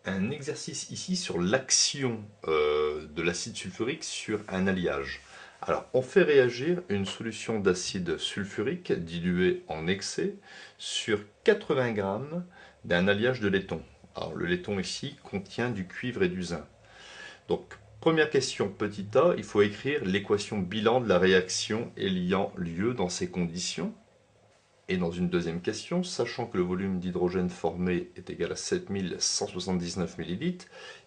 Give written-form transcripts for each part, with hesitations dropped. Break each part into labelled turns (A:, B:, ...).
A: Un exercice ici sur l'action de l'acide sulfurique sur un alliage. Alors, on fait réagir une solution d'acide sulfurique diluée en excès sur 80 grammes d'un alliage de laiton. Alors, le laiton ici contient du cuivre et du zinc. Donc, première question, petit a, il faut écrire l'équation bilan de la réaction ayant lieu dans ces conditions. Et dans une deuxième question, sachant que le volume d'hydrogène formé est égal à 7179 ml,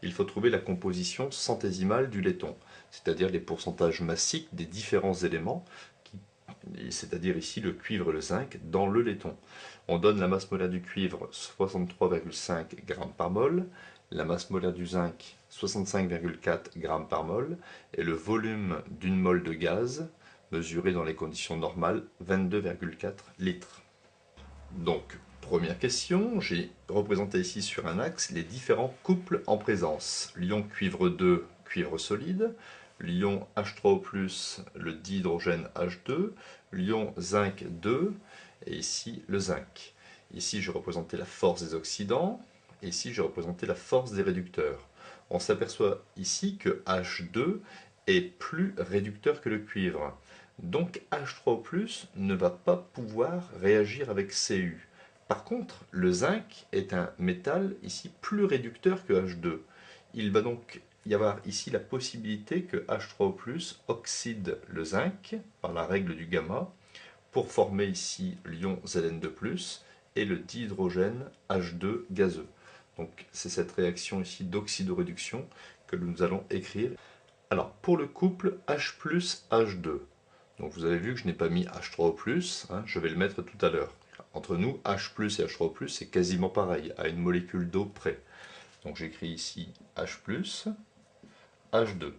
A: il faut trouver la composition centésimale du laiton, c'est-à-dire les pourcentages massiques des différents éléments, c'est-à-dire ici le cuivre et le zinc, dans le laiton. On donne la masse molaire du cuivre 63,5 g par mol, la masse molaire du zinc 65,4 g par mol, et le volume d'une mole de gaz, mesuré dans les conditions normales, 22,4 litres. Donc, première question, j'ai représenté ici sur un axe les différents couples en présence. L'ion cuivre 2, cuivre solide, l'ion H3O+, le dihydrogène H2, l'ion zinc 2, et ici le zinc. Ici, j'ai représenté la force des oxydants, et ici, j'ai représenté la force des réducteurs. On s'aperçoit ici que H2 est plus réducteur que le cuivre. Donc H3O+, ne va pas pouvoir réagir avec Cu. Par contre, le zinc est un métal ici plus réducteur que H2. Il va donc y avoir ici la possibilité que H3O+ oxyde le zinc par la règle du gamma pour former ici l'ion Zn2+, et le dihydrogène H2 gazeux. Donc c'est cette réaction ici d'oxydoréduction que nous allons écrire. Alors pour le couple H+H2, donc vous avez vu que je n'ai pas mis H3O+, hein, je vais le mettre tout à l'heure. Entre nous, H+, et H3O+, c'est quasiment pareil, à une molécule d'eau près. Donc j'écris ici H+, H2.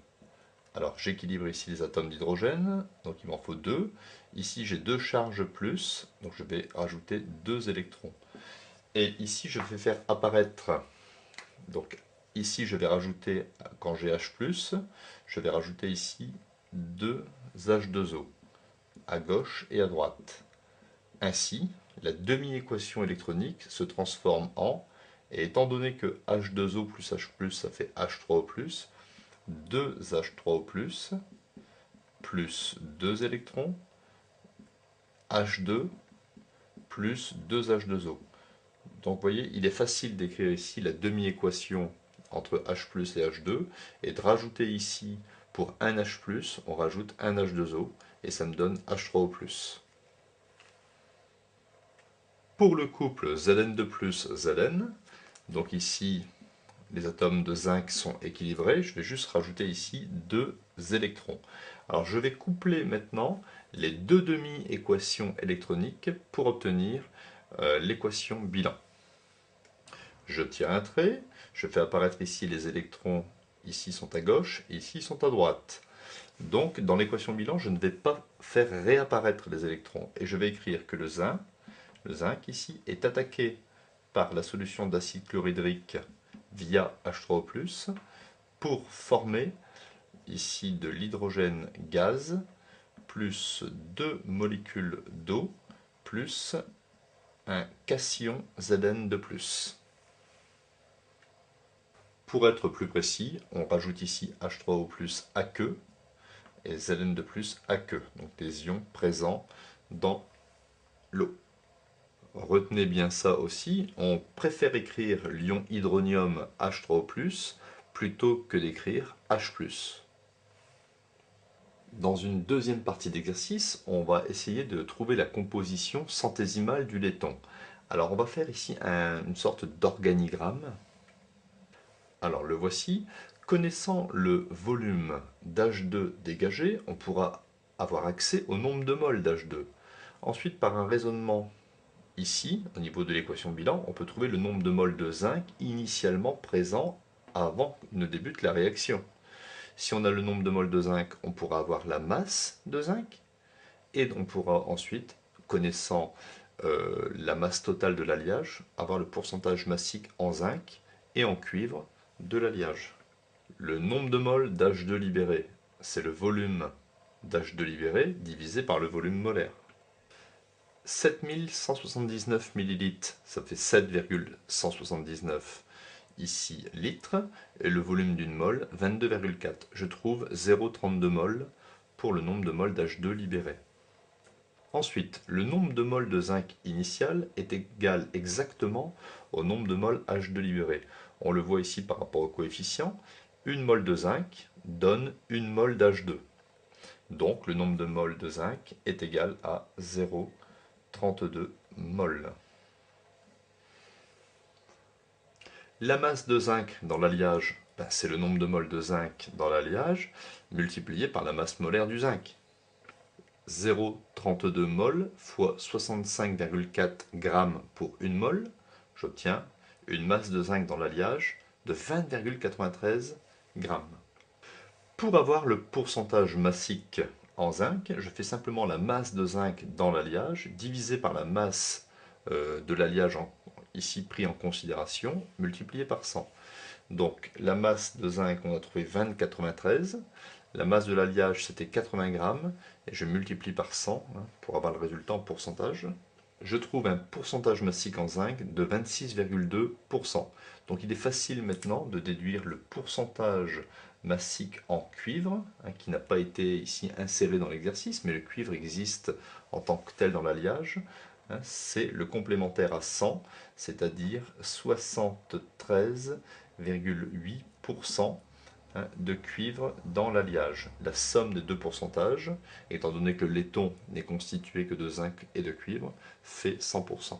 A: Alors j'équilibre ici les atomes d'hydrogène, donc il m'en faut 2. Ici j'ai 2 charges plus, donc je vais rajouter 2 électrons. Et ici je vais faire apparaître, donc ici je vais rajouter, quand j'ai H+, je vais rajouter ici 2 H2O, à gauche et à droite. Ainsi, la demi-équation électronique se transforme en, et étant donné que H2O plus H+, ça fait H3O+, 2H3O+, plus 2 électrons, H2 plus 2H2O. Donc vous voyez, il est facile d'écrire ici la demi-équation entre H+, et H2, et de rajouter ici, pour un H+, on rajoute un H2O, et ça me donne H3O+. Pour le couple Zn2+Zn, donc ici les atomes de zinc sont équilibrés, je vais juste rajouter ici 2 électrons. Alors je vais coupler maintenant les deux demi-équations électroniques pour obtenir l'équation bilan. Je tire un trait, je fais apparaître ici les électrons, ici sont à gauche et ici sont à droite. Donc dans l'équation bilan, je ne vais pas faire réapparaître les électrons et je vais écrire que le zinc ici est attaqué par la solution d'acide chlorhydrique via H3O+, pour former ici de l'hydrogène gaz plus deux molécules d'eau plus un cation Zn2+. Pour être plus précis, on rajoute ici H3O+ aqueux et Zn2+ aqueux, donc des ions présents dans l'eau. Retenez bien ça aussi, on préfère écrire l'ion hydronium H3O+, plutôt que d'écrire H+. Dans une deuxième partie d'exercice, on va essayer de trouver la composition centésimale du laiton. Alors on va faire ici une sorte d'organigramme. Alors le voici. Connaissant le volume d'H2 dégagé, on pourra avoir accès au nombre de moles d'H2. Ensuite, par un raisonnement ici, au niveau de l'équation bilan, on peut trouver le nombre de moles de zinc initialement présent avant que ne débute la réaction. Si on a le nombre de moles de zinc, on pourra avoir la masse de zinc, et on pourra ensuite, connaissant la masse totale de l'alliage, avoir le pourcentage massique en zinc et en cuivre de l'alliage. Le nombre de moles d'H2 libéré, c'est le volume d'H2 libéré divisé par le volume molaire. 7179 ml, ça fait 7,179. ici litres, et le volume d'une mole 22,4. Je trouve 0,32 mol pour le nombre de moles d'H2 libérés. Ensuite, le nombre de moles de zinc initial est égal exactement au nombre de moles H2 libérés. On le voit ici par rapport au coefficient. Une mole de zinc donne une mole d'H2. Donc le nombre de moles de zinc est égal à 0,32 mol. La masse de zinc dans l'alliage, c'est le nombre de moles de zinc dans l'alliage multiplié par la masse molaire du zinc. 0,32 mol fois 65,4 grammes pour une mole, j'obtiens une masse de zinc dans l'alliage de 20,93 grammes. Pour avoir le pourcentage massique en zinc, je fais simplement la masse de zinc dans l'alliage divisé par la masse de l'alliage ici pris en considération, multiplié par 100. Donc la masse de zinc, on a trouvé 20,93. La masse de l'alliage, c'était 80 grammes. Et je multiplie par 100 pour avoir le résultat en pourcentage. Je trouve un pourcentage massique en zinc de 26,2%. Donc il est facile maintenant de déduire le pourcentage massique en cuivre, qui n'a pas été ici inséré dans l'exercice, mais le cuivre existe en tant que tel dans l'alliage. C'est le complémentaire à 100, c'est-à-dire 73,8% de cuivre dans l'alliage. La somme des deux pourcentages, étant donné que le laiton n'est constitué que de zinc et de cuivre, fait 100%.